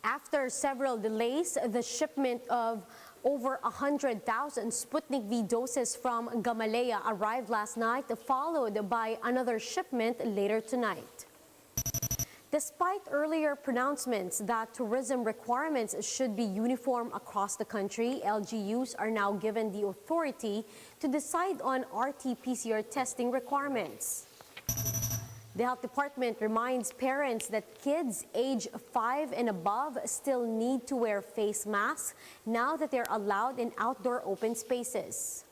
After several delays, the shipment of over 100,000 Sputnik V doses from Gamaleya arrived last night, followed by another shipment later tonight. Despite earlier pronouncements that tourism requirements should be uniform across the country, LGUs are now given the authority to decide on RT-PCR testing requirements. The Health Department reminds parents that kids age 5 and above still need to wear face masks now that they're allowed in outdoor open spaces.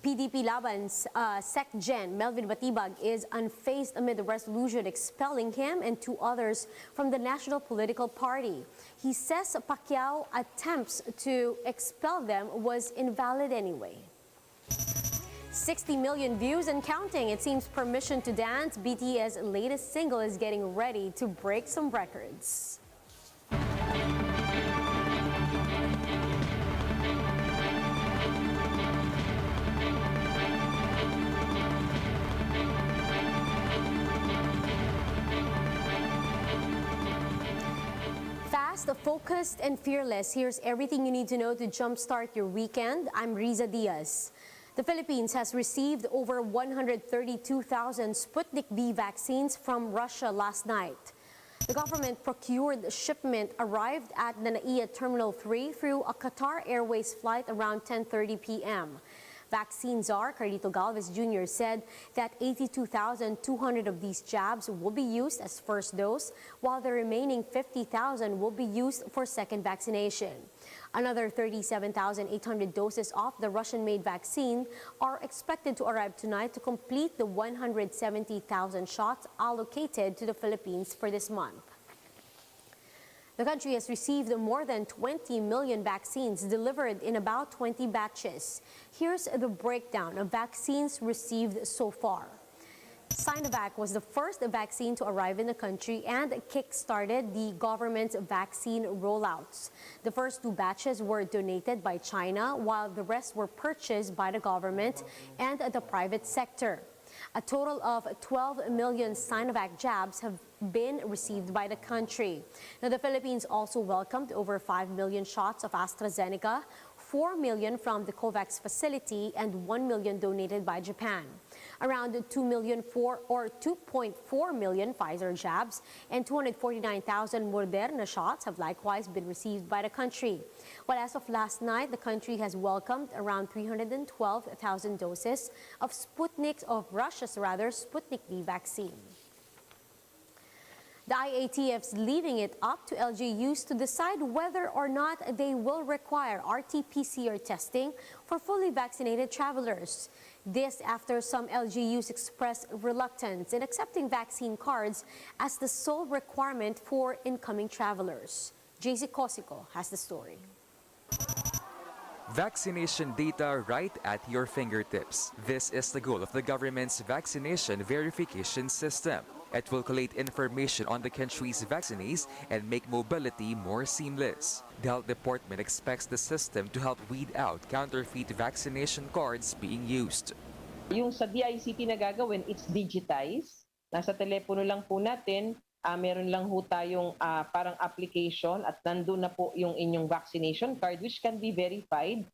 PDP LABAN's Sec Gen Melvin Batibag is unfazed amid the resolution expelling him and 2 others from the National Political Party. He says Pacquiao's attempts to expel them was invalid anyway. 60 million views and counting. It seems Permission to Dance, BTS's latest single, is getting ready to break some records. Fast, focused, and fearless. Here's everything you need to know to jumpstart your weekend. I'm Riza Diaz. The Philippines has received over 132,000 Sputnik V vaccines from Russia last night. The government procured shipment arrived at Nanaia Terminal 3 through a Qatar Airways flight around 10:30 p.m. Vaccine czar Carlito Galvez Jr. said that 82,200 of these jabs will be used as first dose, while the remaining 50,000 will be used for second vaccination. Another 37,800 doses of the Russian-made vaccine are expected to arrive tonight to complete the 170,000 shots allocated to the Philippines for this month. The country has received more than 20 million vaccines delivered in about 20 batches. Here's the breakdown of vaccines received so far. Sinovac was the first vaccine to arrive in the country and kick-started the government's vaccine rollouts. The first 2 batches were donated by China, while the rest were purchased by the government and the private sector. A total of 12 million Sinovac jabs have been received by the country. Now, the Philippines also welcomed over 5 million shots of AstraZeneca, 4 million from the COVAX facility, and 1 million donated by Japan. Around 2 million or 2.4 million Pfizer jabs and 249,000 Moderna shots have likewise been received by the country. Well, as of last night, the country has welcomed around 312,000 doses of Russia's Sputnik V vaccine. The IATF's leaving it up to LGUs to decide whether or not they will require RT-PCR testing for fully vaccinated travelers. This after some LGUs expressed reluctance in accepting vaccine cards as the sole requirement for incoming travelers. JC Cosico has the story. Vaccination data right at your fingertips. This is the goal of the government's Vaccination Verification system. It will collate information on the country's vaccinees and make mobility more seamless. The Health Department expects the system to help weed out counterfeit vaccination cards being used. Yung sa DICT na gagawin, it's digitized. Nasa telepono lang po natin, meron lang po tayong parang application at nandun na po yung inyong vaccination card, which can be verified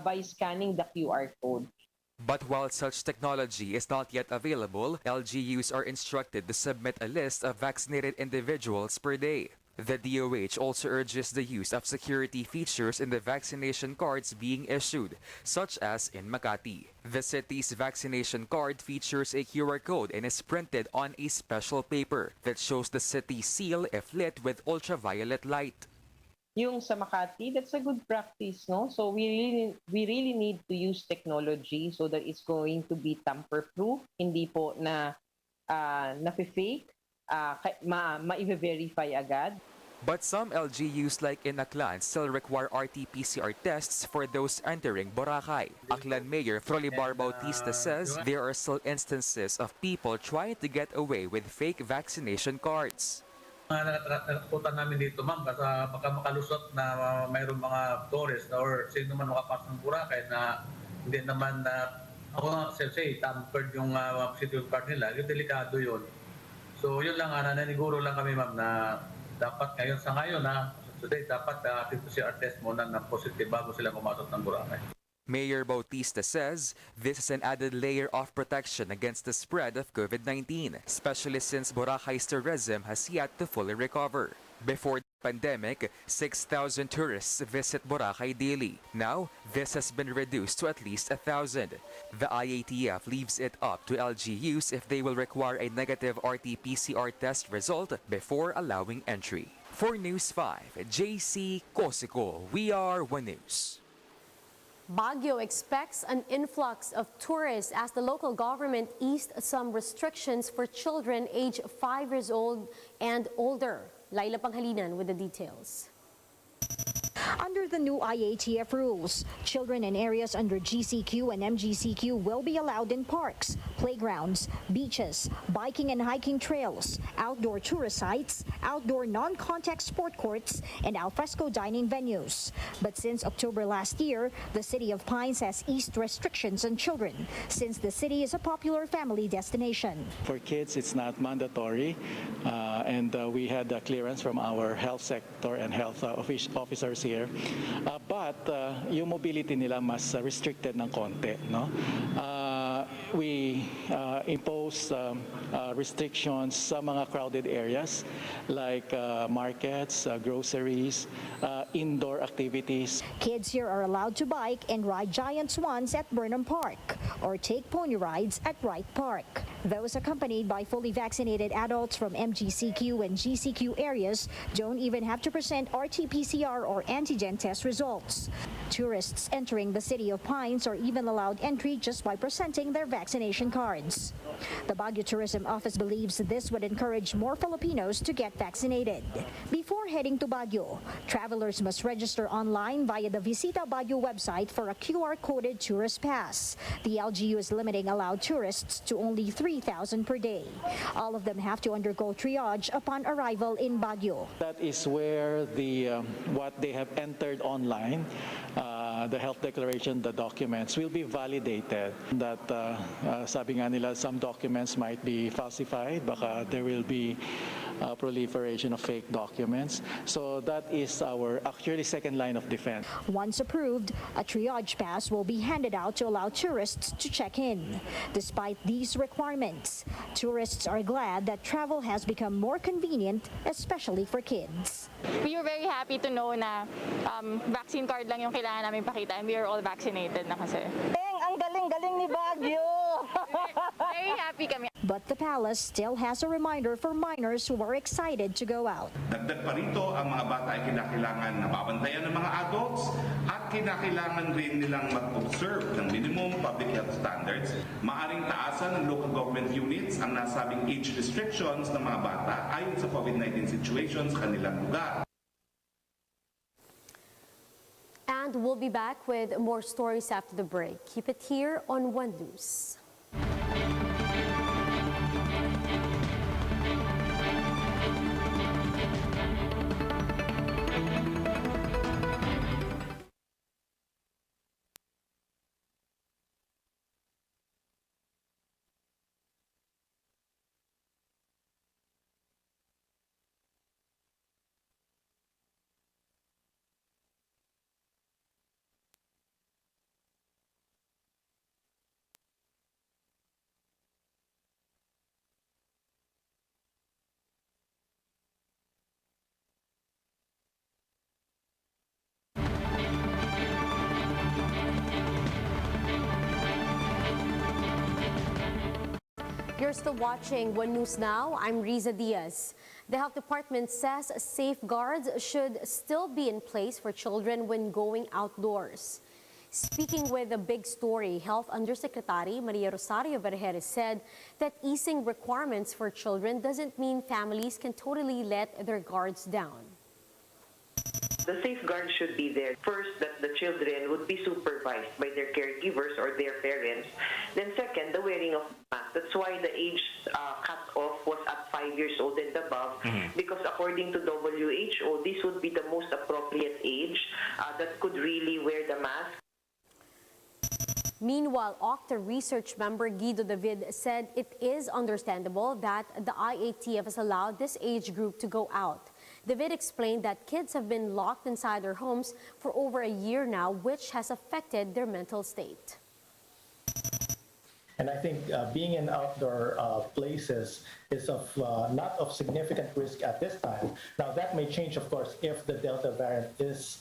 by scanning the QR code. But while such technology is not yet available, LGUs are instructed to submit a list of vaccinated individuals per day. The DOH also urges the use of security features in the vaccination cards being issued, such as in Makati. The city's vaccination card features a QR code and is printed on a special paper that shows the city seal if lit with ultraviolet light. Yung sa Makati, that's a good practice, no? So we really need to use technology so that it's going to be tamper-proof, hindi po na na-fake, ma-verify agad. But some LGUs like in Aklan still require RT-PCR tests for those entering Boracay. Aklan Mayor Frolibar Bautista says there are still instances of people trying to get away with fake vaccination cards. Nakatakutan namin dito, ma'am, baka makalusot na mayroong mga tourist or sino man makapasok ng Boracay na hindi naman ako nga say tampered yung city card nila, yung delikado yun. So yun lang, naniguro lang kami, ma'am, na dapat today dapat PCR test muna na positive bago sila pumasok ng Boracay. Mayor Bautista says this is an added layer of protection against the spread of COVID-19, especially since Boracay's tourism has yet to fully recover. Before the pandemic, 6,000 tourists visit Boracay daily. Now, this has been reduced to at least 1,000. The IATF leaves it up to LGUs if they will require a negative RT-PCR test result before allowing entry. For News 5, JC Cosico, we are One News. Baguio expects an influx of tourists as the local government eased some restrictions for children aged 5 years old and older. Laila Panghalinan with the details. Under the new IATF rules, children in areas under GCQ and MGCQ will be allowed in parks, playgrounds, beaches, biking and hiking trails, outdoor tourist sites, outdoor non-contact sport courts, and alfresco dining venues. But since October last year, the City of Pines has eased restrictions on children since the city is a popular family destination. For kids, it's not mandatory, and we had the clearance from our health sector and health officers here. But yung mobility nila mas restricted ng konti, no? We impose restrictions sa mga crowded areas like markets, groceries, indoor activities. Kids here are allowed to bike and ride giant swans at Burnham Park or take pony rides at Wright Park. Those accompanied by fully vaccinated adults from MGCQ and GCQ areas don't even have to present RT-PCR or antigen test results. Tourists entering the City of Pines are even allowed entry just by presenting their vaccination cards. The Baguio Tourism Office believes this would encourage more Filipinos to get vaccinated. Before heading to Baguio, travelers must register online via the Visita Baguio website for a QR-coded tourist pass. The LGU is limiting allowed tourists to only 3,000 per day. All of them have to undergo triage upon arrival in Baguio. That is where what they have entered online, the health declaration, the documents will be validated. That sabi nga nila, some documents might be falsified, baka there will be proliferation of fake documents. So that is our actually second line of defense. Once approved, a triage pass will be handed out to allow tourists to check in. Despite these requirements, tourists are glad that travel has become more convenient, especially for kids. We are very happy to know na vaccine card lang yung kailangan namin pakita and we are all vaccinated na kasi. Ang galing-galing ni Baguio! Very happy kami. But the palace still has a reminder for minors who are excited to go out. Dagdag pa rito, ang mga bata ay kinakailangan na babantayan ng mga adults at kinakailangan rin nilang mag-observe ng minimum public health standards. Maaring taasan ng local government units ang nasabing age restrictions ng mga bata ayon sa COVID-19 situation sa kanilang lugar. And we'll be back with more stories after the break. Keep it here on One News. You're still watching One News Now. I'm Riza Diaz. The Health Department says safeguards should still be in place for children when going outdoors. Speaking with a big story, Health Undersecretary Maria Rosario Vergeres said that easing requirements for children doesn't mean families can totally let their guards down. The safeguard should be there. First, that the children would be supervised by their caregivers or their parents. Then second, the wearing of mask. That's why the age cut-off was at 5 years old and above, because according to WHO, this would be the most appropriate age that could really wear the mask. Meanwhile, OCTA research member Guido David said it is understandable that the IATF has allowed this age group to go out. David explained that kids have been locked inside their homes for over a year now, which has affected their mental state. And I think being in outdoor places is not of significant risk at this time. Now, that may change, of course, if the Delta variant is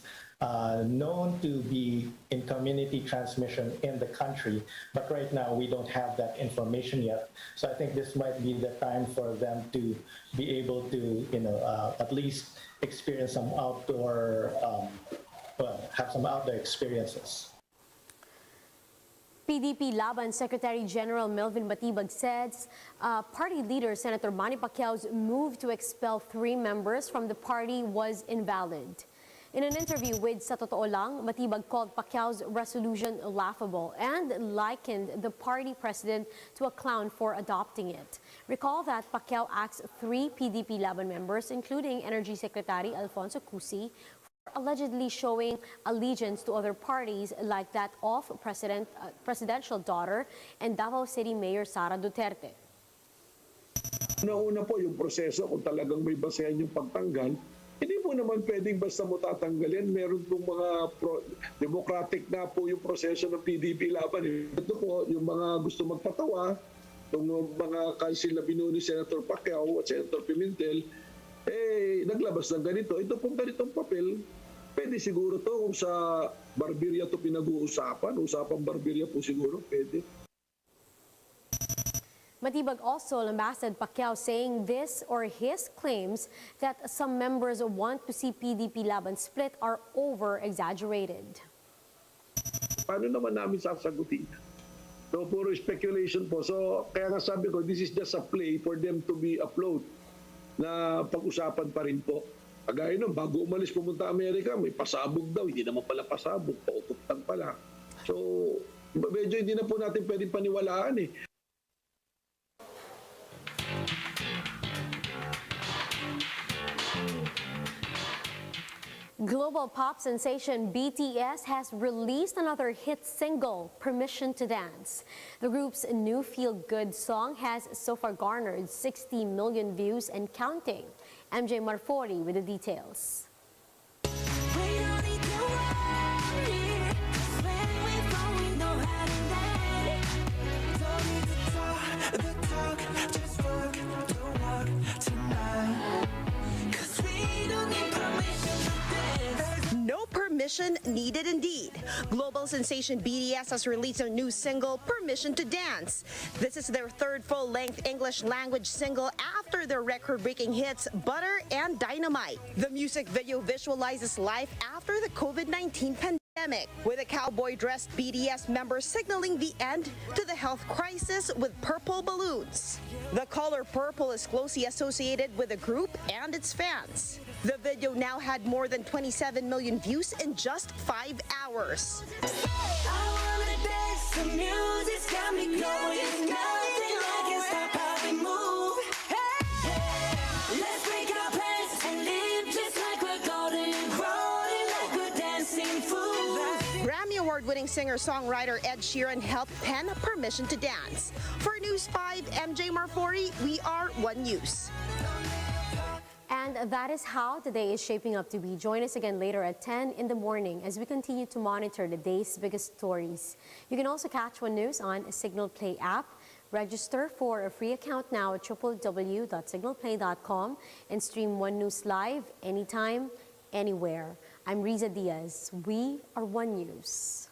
known to be in community transmission in the country. But right now, we don't have that information yet. So I think this might be the time for them to be able to, at least experience some outdoor, have some outdoor experiences. PDP-Laban Secretary General Melvin Batibag says party leader Senator Manny Pacquiao's move to expel 3 members from the party was invalid. In an interview with Sa Totoo Lang, Batibag called Pacquiao's resolution laughable and likened the party president to a clown for adopting it. Recall that Pacquiao asked 3 PDP-Laban members, including Energy Secretary Alfonso Cusi, allegedly showing allegiance to other parties like that of presidential daughter and Davao City Mayor Sara Duterte. Una po yung proseso kung talagang may basehan yung pagtanggal, hindi mo naman pwedeng basta mo tatanggalin. Meron pong mga democratic na po yung proseso ng PDP-Laban. Ito po, yung mga gusto magpatawa, yung mga council na binuo ni Senator Pacquiao at Senator Pimentel, naglabas ng ganito. Ito pong ganitong papel, pwede siguro to kung sa barberya to pinag-uusapan. Usapang barberya po siguro, pwede. Matibag also lambasted Pacquiao, saying this or his claims that some members want to see PDP-Laban split are over-exaggerated. Paano naman namin sasagutin? So, puro speculation po. So, kaya nga sabi ko, this is just a play for them to be afloat na pag-usapan pa rin po. Kagaya nun, bago umalis pumunta Amerika, may pasabog daw. Hindi naman pala pasabog, pautuptan pala. So, medyo hindi na po natin pwedeng paniwalaan eh. Global pop sensation BTS has released another hit single, Permission to Dance. The group's new feel-good song has so far garnered 60 million views and counting. MJ Marfori with the details. Permission needed indeed. Global sensation BTS has released a new single, Permission to Dance. This is their third full-length English language single after their record-breaking hits Butter and Dynamite. The music video visualizes life after the COVID-19 pandemic, with a cowboy-dressed BTS member signaling the end to the health crisis with purple balloons. The color purple is closely associated with the group and its fans. The video now had more than 27 million views in just 5 hours. Grammy Award-winning singer-songwriter Ed Sheeran helped pen Permission to Dance. For News 5, MJ Marfori, we are One News. And that is how today is shaping up to be. Join us again later at 10 in the morning as we continue to monitor the day's biggest stories. You can also catch One News on Signal Play app. Register for a free account now at www.signalplay.com and stream One News live anytime, anywhere. I'm Riza Diaz. We are One News.